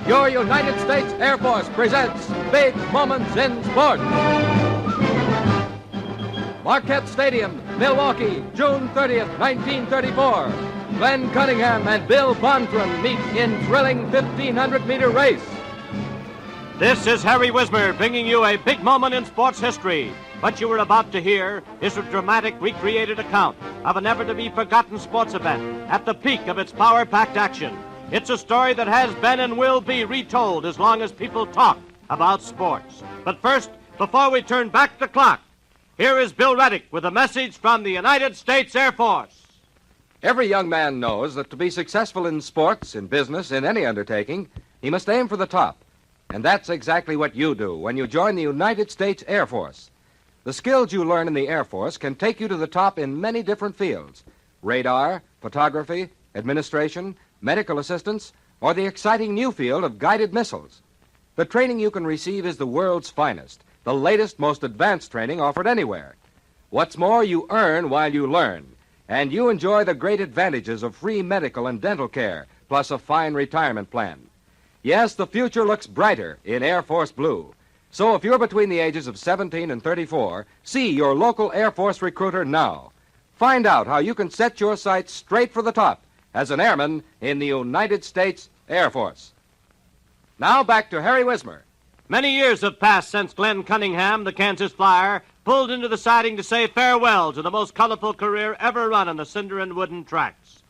Your United States Air Force presents Big Moments in Sport. Marquette Stadium, Milwaukee, June 30th, 1934. Glenn Cunningham and Bill Bonthron meet in thrilling 1,500-meter race. This is Harry Wismer bringing you a big moment in sports history. What you are about to hear is a dramatic recreated account of a never-to-be-forgotten sports event at the peak of its power-packed action. It's a story that has been and will be retold as long as people talk about sports. But first, before we turn back the clock, here is Bill Reddick with a message from the United States Air Force. Every young man knows that to be successful in sports, in business, in any undertaking, he must aim for the top. And that's exactly what you do when you join the United States Air Force. The skills you learn in the Air Force can take you to the top in many different fields: radar, photography, administration, medical assistance, or the exciting new field of guided missiles. The training you can receive is the world's finest, the latest, most advanced training offered anywhere. What's more, you earn while you learn, and you enjoy the great advantages of free medical and dental care, plus a fine retirement plan. Yes, the future looks brighter in Air Force Blue. So if you're between the ages of 17 and 34, see your local Air Force recruiter now. Find out how you can set your sights straight for the top as an airman in the United States Air Force. Now back to Harry Wismer. Many years have passed since Glenn Cunningham, the Kansas Flyer, pulled into the siding to say farewell to the most colorful career ever run on the cinder and wooden tracks.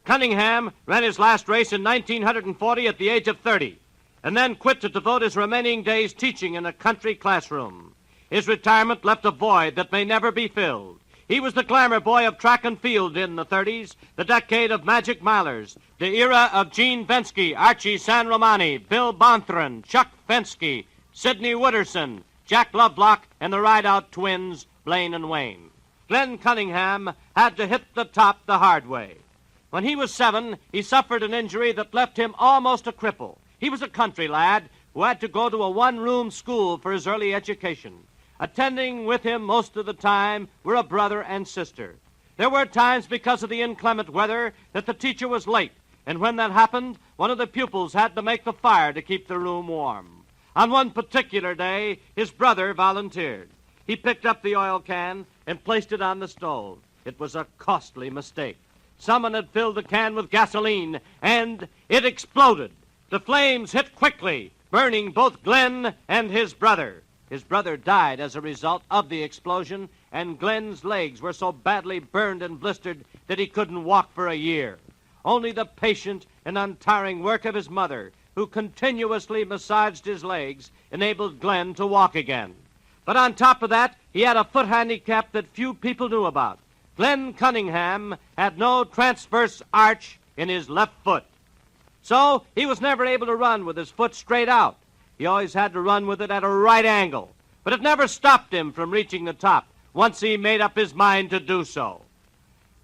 Cunningham ran his last race in 1940 at the age of 30, and then quit to devote his remaining days teaching in a country classroom. His retirement left a void that may never be filled. He was the glamour boy of track and field in the 30s, the decade of magic milers, the era of Gene Venske, Archie San Romani, Bill Bonthron, Chuck Fenske, Sidney Wooderson, Jack Lovelock, and the Rideout twins, Blaine and Wayne. Glenn Cunningham had to hit the top the hard way. When he was 7, he suffered an injury that left him almost a cripple. He was a country lad who had to go to a one-room school for his early education. Attending with him most of the time were a brother and sister. There were times, because of the inclement weather, that the teacher was late, and when that happened, one of the pupils had to make the fire to keep the room warm. On one particular day, his brother volunteered. He picked up the oil can and placed it on the stove. It was a costly mistake. Someone had filled the can with gasoline, and it exploded. The flames hit quickly, burning both Glenn and his brother. His brother died as a result of the explosion, and Glenn's legs were so badly burned and blistered that he couldn't walk for a year. Only the patient and untiring work of his mother, who continuously massaged his legs, enabled Glenn to walk again. But on top of that, he had a foot handicap that few people knew about. Glenn Cunningham had no transverse arch in his left foot. So he was never able to run with his foot straight out. He always had to run with it at a right angle. But it never stopped him from reaching the top once he made up his mind to do so.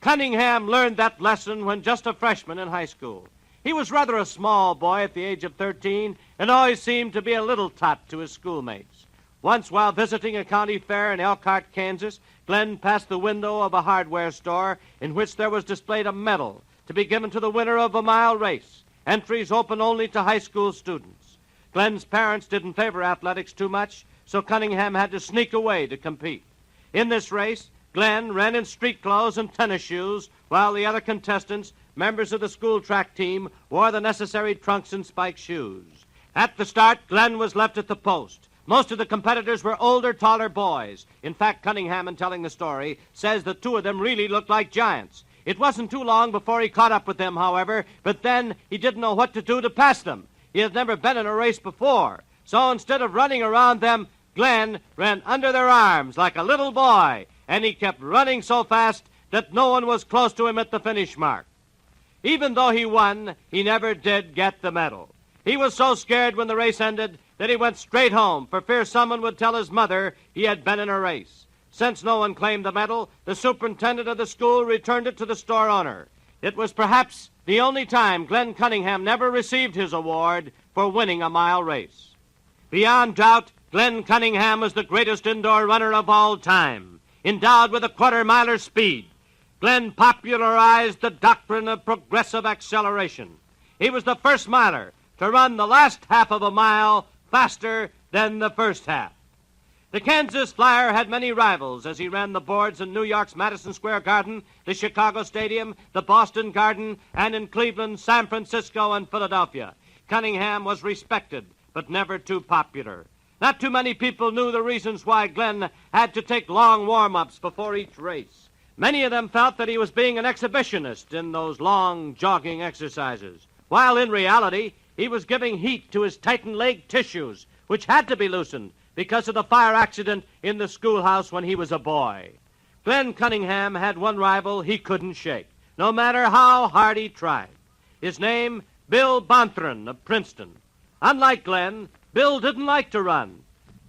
Cunningham learned that lesson when just a freshman in high school. He was rather a small boy at the age of 13 and always seemed to be a little tot to his schoolmates. Once, while visiting a county fair in Elkhart, Kansas, Glenn passed the window of a hardware store in which there was displayed a medal to be given to the winner of a mile race, entries open only to high school students. Glenn's parents didn't favor athletics too much, so Cunningham had to sneak away to compete. In this race, Glenn ran in street clothes and tennis shoes, while the other contestants, members of the school track team, wore the necessary trunks and spiked shoes. At the start, Glenn was left at the post. Most of the competitors were older, taller boys. In fact, Cunningham, in telling the story, says the two of them really looked like giants. It wasn't too long before he caught up with them, however, but then he didn't know what to do to pass them. He had never been in a race before, so instead of running around them, Glenn ran under their arms like a little boy, and he kept running so fast that no one was close to him at the finish mark. Even though he won, he never did get the medal. He was so scared when the race ended that he went straight home for fear someone would tell his mother he had been in a race. Since no one claimed the medal, the superintendent of the school returned it to the store owner. It was perhaps the only time Glenn Cunningham never received his award for winning a mile race. Beyond doubt, Glenn Cunningham was the greatest indoor runner of all time. endowed with a quarter-miler's speed. Glenn popularized the doctrine of progressive acceleration. He was the first miler to run the last half of a mile faster than the first half. The Kansas Flyer had many rivals as he ran the boards in New York's Madison Square Garden, the Chicago Stadium, the Boston Garden, and in Cleveland, San Francisco, and Philadelphia. Cunningham was respected, but never too popular. Not too many people knew the reasons why Glenn had to take long warm-ups before each race. Many of them felt that he was being an exhibitionist in those long jogging exercises, while in reality, he was giving heat to his tightened leg tissues, which had to be loosened because of the fire accident in the schoolhouse when he was a boy. Glenn Cunningham had one rival he couldn't shake, no matter how hard he tried. His name, Bill Bonthron of Princeton. Unlike Glenn, Bill didn't like to run.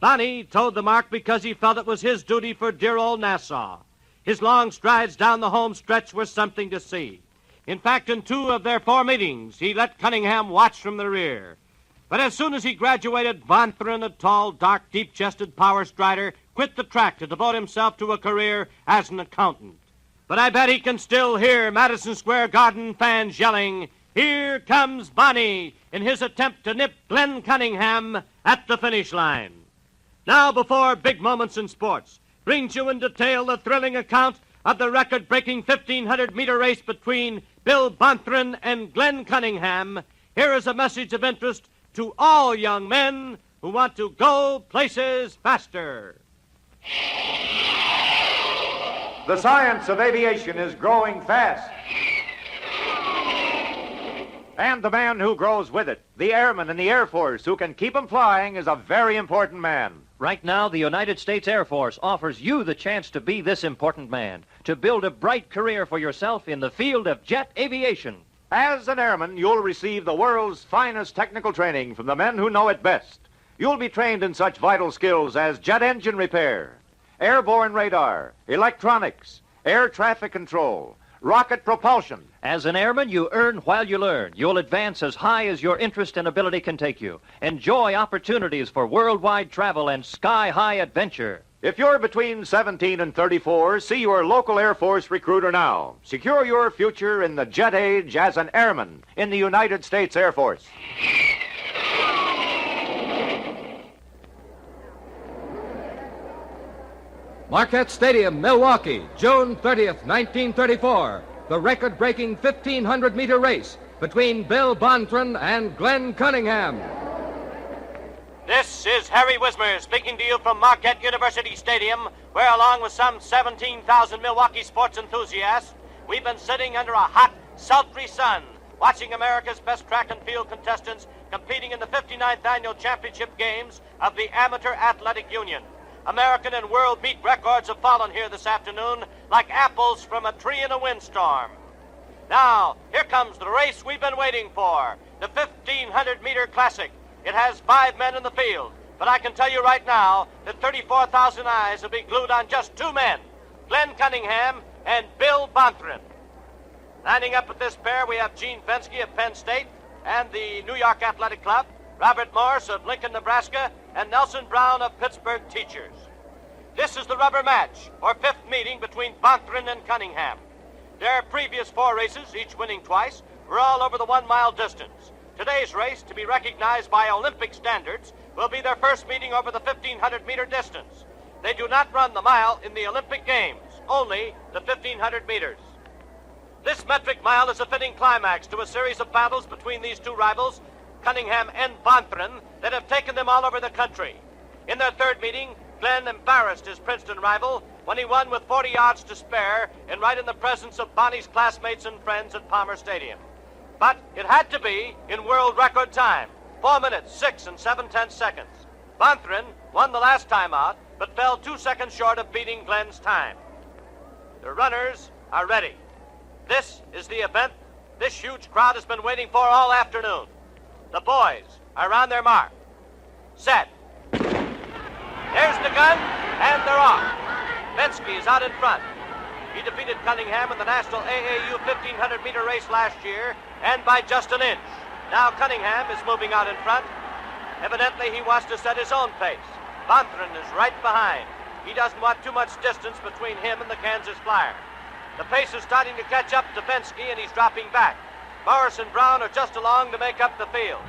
Bonnie towed the mark because he felt it was his duty for dear old Nassau. His long strides down the home stretch were something to see. In fact, in 2 of their 4 meetings, he let Cunningham watch from the rear. But as soon as he graduated, Bonthron, a tall, dark, deep-chested power strider, quit the track to devote himself to a career as an accountant. But I bet he can still hear Madison Square Garden fans yelling, "Here comes Bonnie," in his attempt to nip Glenn Cunningham at the finish line. Now, before Big Moments in Sports brings you in detail the thrilling account of the record-breaking 1,500-meter race between Bill Bonthron and Glenn Cunningham, here is a message of interest to all young men who want to go places faster. The science of aviation is growing fast. And the man who grows with it, the airman in the Air Force who can keep him flying, is a very important man. Right now, the United States Air Force offers you the chance to be this important man, to build a bright career for yourself in the field of jet aviation. As an airman, you'll receive the world's finest technical training from the men who know it best. You'll be trained in such vital skills as jet engine repair, airborne radar, electronics, air traffic control, rocket propulsion. As an airman, you earn while you learn. You'll advance as high as your interest and ability can take you. Enjoy opportunities for worldwide travel and sky-high adventure. If you're between 17 and 34, see your local Air Force recruiter now. Secure your future in the jet age as an airman in the United States Air Force. Marquette Stadium, Milwaukee, June 30th, 1934. The record-breaking 1,500-meter race between Bill Bonthron and Glenn Cunningham. This is Harry Wismer speaking to you from Marquette University Stadium, where along with some 17,000 Milwaukee sports enthusiasts, we've been sitting under a hot, sultry sun, watching America's best track and field contestants competing in the 59th Annual Championship Games of the Amateur Athletic Union. American and world meet records have fallen here this afternoon like apples from a tree in a windstorm. Now, here comes the race we've been waiting for, the 1,500-meter classic. It has 5 men in the field, but I can tell you right now that 34,000 eyes will be glued on just 2 men, Glenn Cunningham and Bill Bonthron. Lining up with this pair, we have Gene Fensky of Penn State and the New York Athletic Club, Robert Morris of Lincoln, Nebraska, and Nelson Brown of Pittsburgh Teachers. This is the rubber match, or 5th meeting between Bonthron and Cunningham. Their previous 4 races, each winning twice, were all over the 1-mile distance. Today's race, to be recognized by Olympic standards, will be their first meeting over the 1,500-meter distance. They do not run the mile in the Olympic Games, only the 1,500 meters. This metric mile is a fitting climax to a series of battles between these 2 rivals, Cunningham and Bonthron, that have taken them all over the country. In their 3rd meeting, Glenn embarrassed his Princeton rival when he won with 40 yards to spare and right in the presence of Bonnie's classmates and friends at Palmer Stadium. But it had to be in world record time, 4 minutes, 6 and 7/10 seconds. Bonthron won the last time out, but fell 2 seconds short of beating Glenn's time. The runners are ready. This is the event this huge crowd has been waiting for all afternoon. The boys are on their mark. Set. There's the gun, and they're off. Fensky is out in front. He defeated Cunningham in the National AAU 1,500-meter race last year, and by just an inch. Now Cunningham is moving out in front. Evidently, he wants to set his own pace. Bonthron is right behind. He doesn't want too much distance between him and the Kansas Flyer. The pace is starting to catch up to Penske, and he's dropping back. Morris and Brown are just along to make up the field.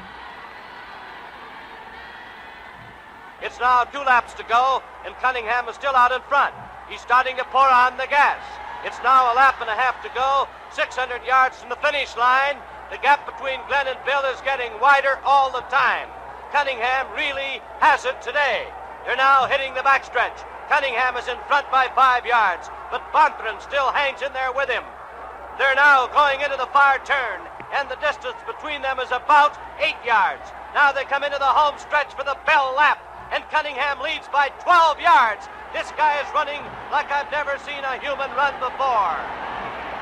It's now 2 laps to go, and Cunningham is still out in front. He's starting to pour on the gas. It's now a lap and a half to go, 600 yards from the finish line. The gap between Glenn and Bill is getting wider all the time. Cunningham really has it today. They're now hitting the backstretch. Cunningham is in front by 5 yards, but Bonthron still hangs in there with him. They're now going into the far turn, and the distance between them is about 8 yards. Now they come into the home stretch for the bell lap, and Cunningham leads by 12 yards. This guy is running like I've never seen a human run before.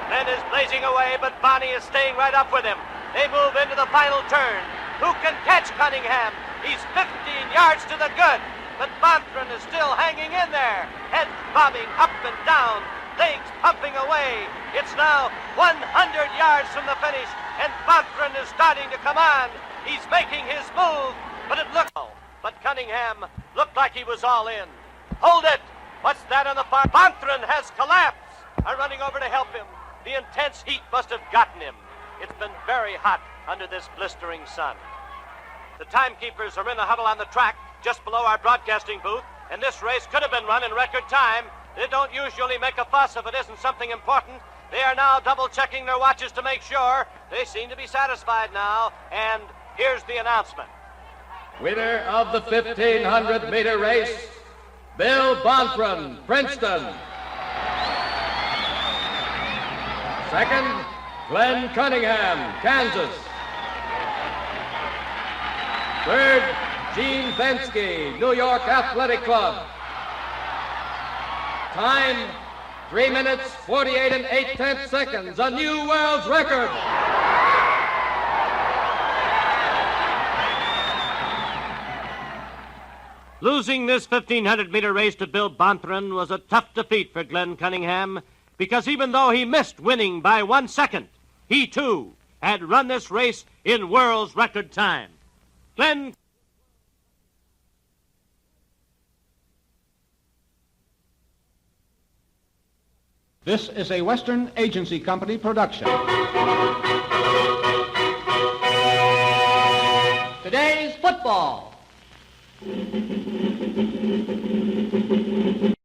Glenn is blazing away, but Bonnie is staying right up with him. They move into the final turn. Who can catch Cunningham? He's 15 yards to the good, but Bonthron is still hanging in there, head bobbing up and down, legs pumping away. It's now 100 yards from the finish, and Bonthron is starting to come on. He's making his move, but it looked... But Cunningham looked like he was all in. Hold it! What's that on the far? Bonthron has collapsed. I'm running over to help him. The intense heat must have gotten him. It's been very hot under this blistering sun. The timekeepers are in a huddle on the track just below our broadcasting booth, and this race could have been run in record time. They don't usually make a fuss if it isn't something important. They are now double-checking their watches to make sure. They seem to be satisfied now, and here's the announcement. Winner of the 1,500-meter race, Bill Bonthron, Princeton. Second, Glenn Cunningham, Kansas. Third, Gene Penske, New York Athletic Club. Time, 3 minutes, 48 and 8/10 seconds, a new world's record. Losing this 1,500-meter race to Bill Bonthron was a tough defeat for Glenn Cunningham, because even though he missed winning by 1 second, he, too, had run this race in world's record time. Glenn... This is a Western Agency Company production. Today's football.